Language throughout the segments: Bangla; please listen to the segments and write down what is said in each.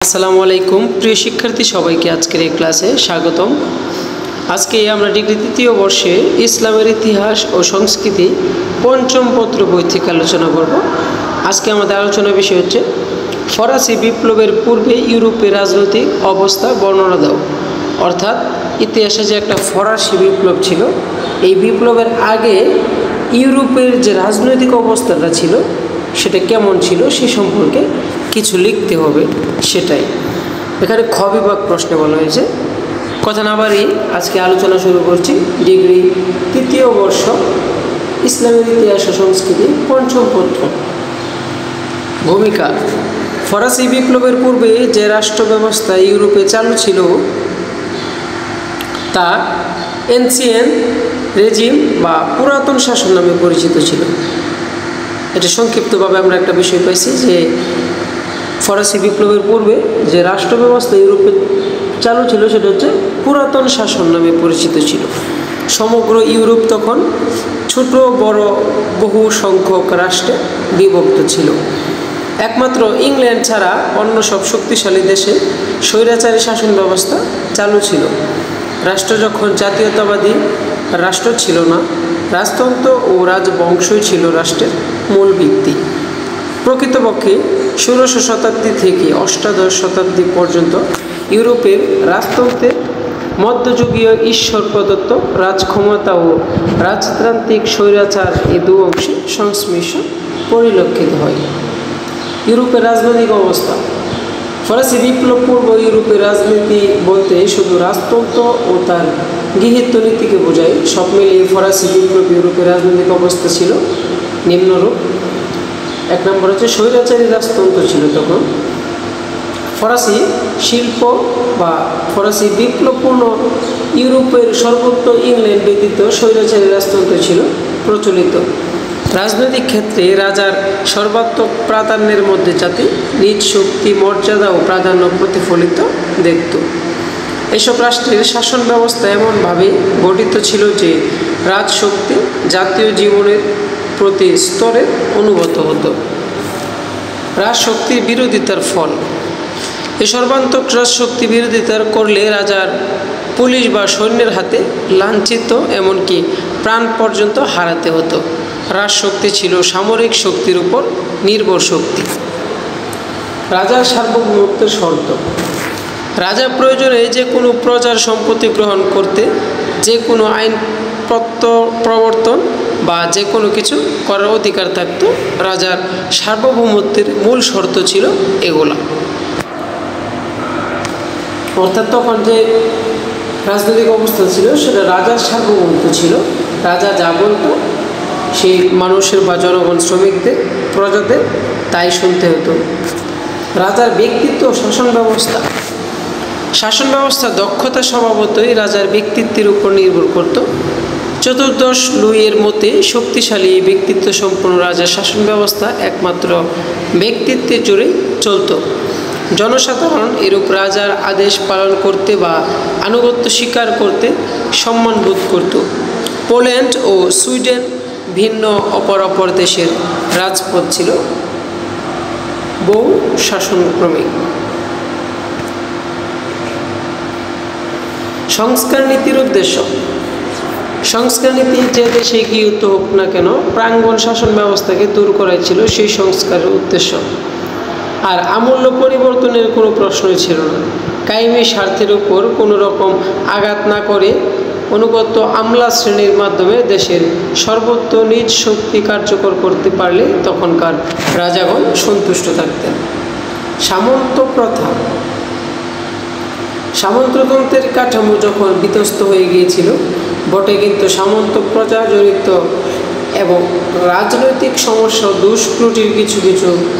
আসসালামু আলাইকুম প্রিয় শিক্ষার্থী সবাইকে আজকের এই ক্লাসে স্বাগতম। আজকে আমরা ডিগ্রি তৃতীয় বর্ষে ইসলামের ইতিহাস ও সংস্কৃতি পঞ্চম পত্র বই থেকে আলোচনা করব। আজকে আমাদের আলোচনার বিষয় হচ্ছে ফরাসি বিপ্লবের পূর্বে ইউরোপের রাজনৈতিক অবস্থা বর্ণনা দাও। অর্থাৎ ইতিহাসে যে একটা ফরাসি বিপ্লব ছিল, এই বিপ্লবের আগে ইউরোপের যে রাজনৈতিক অবস্থাটা ছিল সেটা কেমন ছিল সে সম্পর্কে কিছু লিখতে হবে। সেটাই এখানে খ বিভাগ প্রশ্নে বলা হয়েছে। কথা না বাড়িয়ে আজকে আলোচনা শুরু করছি। ডিগ্রি তৃতীয় বর্ষ ইসলামের ইতিহাস ও সংস্কৃতি পঞ্চম পত্র। ভূমিকা: ফরাসি বিপ্লবের পূর্বে যে রাষ্ট্র ব্যবস্থা ইউরোপে চালু ছিল তা এনসিয়েন রেজিম বা পুরাতন শাসন নামে পরিচিত ছিল। এটা সংক্ষিপ্তভাবে আমরা একটা বিষয় পাইছি যে ফরাসি বিপ্লবের পূর্বে যে রাষ্ট্র ব্যবস্থা ইউরোপে চালু ছিল সেটা হচ্ছে পুরাতন শাসন নামে পরিচিত ছিল। সমগ্র ইউরোপ তখন ছোট বড় বহু সংখ্যক রাষ্ট্রে বিভক্ত ছিল। একমাত্র ইংল্যান্ড ছাড়া অন্য সব শক্তিশালী দেশে স্বৈরাচারী শাসন ব্যবস্থা চালু ছিল। রাষ্ট্র যখন জাতীয়তাবাদী রাষ্ট্র ছিল না, রাজতন্ত্র ও রাজবংশই ছিল রাষ্ট্রের মূল ভিত্তি। প্রকৃতপক্ষে 16শো শতাব্দী থেকে অষ্টাদশ শতাব্দী পর্যন্ত ইউরোপের রাজতন্ত্রের মধ্যযুগীয় ঈশ্বর প্রদত্ত রাজক্ষমতা ও রাজতান্ত্রিক স্বৈরাচার এই দু অংশে সংমিশ্রণ পরিলক্ষিত হয়। ইউরোপের রাজনৈতিক অবস্থা: ফরাসি বিপ্লব পূর্ব ইউরোপের রাজনীতি বলতে শুধু রাজতন্ত্র ও তার গৃহীত নীতিকে বোঝায়। সব মিলিয়ে ফরাসি বিপ্লব ইউরোপের রাজনৈতিক অবস্থা ছিল নিম্নরূপ। এক নম্বর হচ্ছে স্বৈরাচারী রাজতন্ত্র ছিল তখন। ফরাসি শিল্প বা ফরাসি বিপ্লবপূর্ণ ইউরোপের সর্বত্র ইংল্যান্ড ব্যতীত স্বৈরাচারী রাজতন্ত্র ছিল প্রচলিত। রাজনৈতিক ক্ষেত্রে রাজার সর্বাত্মক প্রাধান্যের মধ্যে জাতি নিজ শক্তি মর্যাদা ও প্রাধান্য প্রতিফলিত দেখত। এসব রাষ্ট্রের শাসন ব্যবস্থা এমনভাবে গঠিত ছিল যে রাজশক্তি জাতীয় জীবনের প্রতি স্তরে অনুভূত হতো। রাজশক্তির বিরোধিতার ফল: এই সর্বান্তক রাজশক্তি বিরোধিতার করলে রাজার পুলিশ বা সৈন্যের হাতে লাঞ্ছিত এমনকি প্রাণ পর্যন্ত হারাতে হতো। রাজশক্তি ছিল সামরিক শক্তির উপর নির্ভর শক্তি। রাজার সার্বভৌমত্বের শর্ত: রাজা প্রয়োজনে যে কোনো প্রজার সম্পত্তি গ্রহণ করতে, যে কোনো আইন প্রবর্তন বা যে কোনো কিছু করার অধিকার থাকত। রাজার সার্বভৌমত্বের মূল শর্ত ছিল এগুলা। অর্থাৎ তখন যে রাজনৈতিক অবস্থা ছিল সেটা রাজার সার্বভৌমত্ব ছিল। রাজা যা বলতো সেই মানুষের বা জনগণ শ্রমিকদের প্রজাদের তাই শুনতে হতো। রাজার ব্যক্তিত্ব শাসন ব্যবস্থা দক্ষতা স্বভাবতই রাজার ব্যক্তিত্বের উপর নির্ভর করত। চতুর্দশ লুইয়ের মতে শক্তিশালী ব্যক্তিত্ব সম্পন্ন রাজার শাসন ব্যবস্থা একমাত্র ব্যক্তিত্বের জোরেই চলত। জনসাধারণ এরূপ রাজার আদেশ পালন করতে বা আনুগত্য স্বীকার করতে সম্মান বোধ করত। পোল্যান্ড ও সুইডেন ভিন্ন অপর দেশের রাজপথ ছিল বহু শাসনক্রমিক। সংস্কার নীতির উদ্দেশ্য: সংস্কার নীতি যে দেশে গৃহীত হোক না কেন প্রাঙ্গণ শাসন ব্যবস্থাকে দূর করাই ছিল সেই সংস্কারের উদ্দেশ্য। আর আমূল্য পরিবর্তনের কোনো প্রশ্নই ছিল না। কায়েমি স্বার্থের উপর কোনো রকম আঘাত না করে অনুগত আমলা শ্রেণীর মাধ্যমে দেশের সর্বত্র নিজ শক্তি কার্যকর করতে পারলে তখনকার রাজাগণ সন্তুষ্ট থাকতেন। সামন্ত প্রথা: সামন্ততন্ত্রের কাঠামো যখন বিধ্বস্ত হয়ে গিয়েছিল বটে, কিন্তু সামন্ত প্রজাজনিত এবং রাজনৈতিক সমস্যা ও দুষ্কৃতির কিছু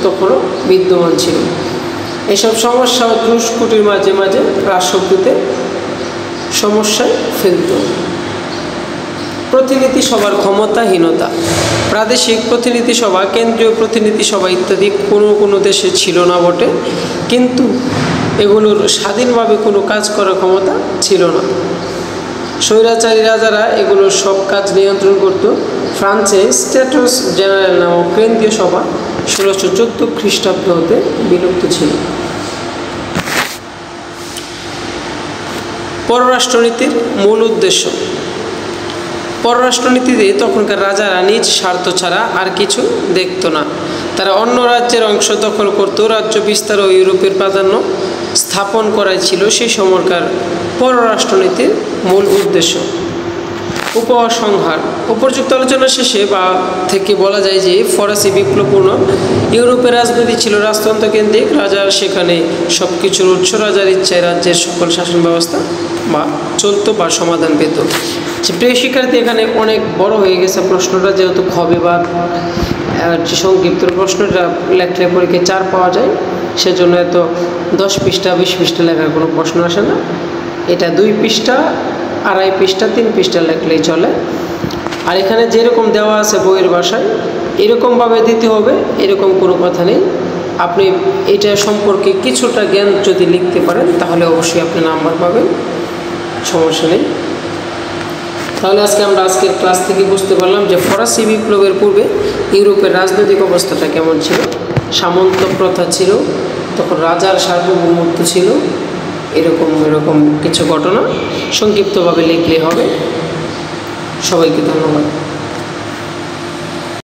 তখনও বিদ্যমান ছিল। এসব সমস্যা ও দুষ্কৃতির মাঝে মাঝে রাজশক্তিতে সমস্যায় ফেলত। প্রতিনিধি সভার ক্ষমতাহীনতা: প্রাদেশিক প্রতিনিধি সভা, কেন্দ্রীয় প্রতিনিধি সভা ইত্যাদি কোনো দেশে ছিল না বটে, কিন্তু এগুলোর স্বাধীনভাবে কোনো কাজ করার ক্ষমতা ছিল না। স্বৈরাচারী রাজারা এগুলোর সব কাজ নিয়ন্ত্রণ করত। ফ্রান্সে স্ট্যাটস জেনারেল নামক কেন্দ্রীয় সভা 1614 খ্রিস্টাব্দ হতে বিলুপ্ত ছিল। পররাষ্ট্রনীতির মূল উদ্দেশ্য। পররাষ্ট্রনীতিতে তখনকার রাজারা নিজ স্বার্থ ছাড়া আর কিছু দেখত না। তারা অন্য রাজ্যের অংশ দখল করত, রাজ্য বিস্তার ও ইউরোপের প্রাধান্য স্থাপন করাই ছিল সেই সময়কার পররাষ্ট্রনীতির মূল উদ্দেশ্য। উপসংহার: উপযুক্ত আলোচনা শেষে বা থেকে বলা যায় যে ফরাসি বিপ্লবপূর্ণ ইউরোপের রাজনীতি ছিল রাজতন্ত্রকেন্দ্রিক। রাজা সেখানে সব কিছুর উৎস, রাজার ইচ্ছায় রাজ্যের সকল শাসন ব্যবস্থা বা চলতো বা সমাধান পেত। প্রিয় শিক্ষার্থী, এখানে অনেক বড় হয়ে গেছে প্রশ্নটা, যেহেতু খ বিভাগ যে সংক্ষিপ্ত প্রশ্নটা লেখলে পরীক্ষায় 4 পাওয়া যায়, সেজন্য এত 10 পৃষ্ঠা 20 পৃষ্ঠা লেখার কোনো প্রশ্ন আসে না। এটা 2 পৃষ্ঠা, 2.5 পৃষ্ঠা, 3 পৃষ্ঠা লেখলেই চলে। আর এখানে যেরকম দেওয়া আছে বইয়ের ভাষায় এরকমভাবে দিতে হবে, এরকম কোনো কথা নেই। আপনি এটা সম্পর্কে কিছুটা জ্ঞান যদি লিখতে পারেন তাহলে অবশ্যই আপনি নাম্বার পাবেন, সমস্যা নেই। তাহলে আজকের ক্লাস থেকে বুঝতে পারলাম যে ফরাসি বিপ্লবের পূর্বে ইউরোপের রাজনৈতিক অবস্থাটা কেমন ছিল। সামন্ত প্রথা ছিল, তখন রাজার সার্বভৌমত্ব ছিল, এরকম কিছু ঘটনা সংক্ষিপ্তভাবে লিখলে হবে। সবাইকে ধন্যবাদ।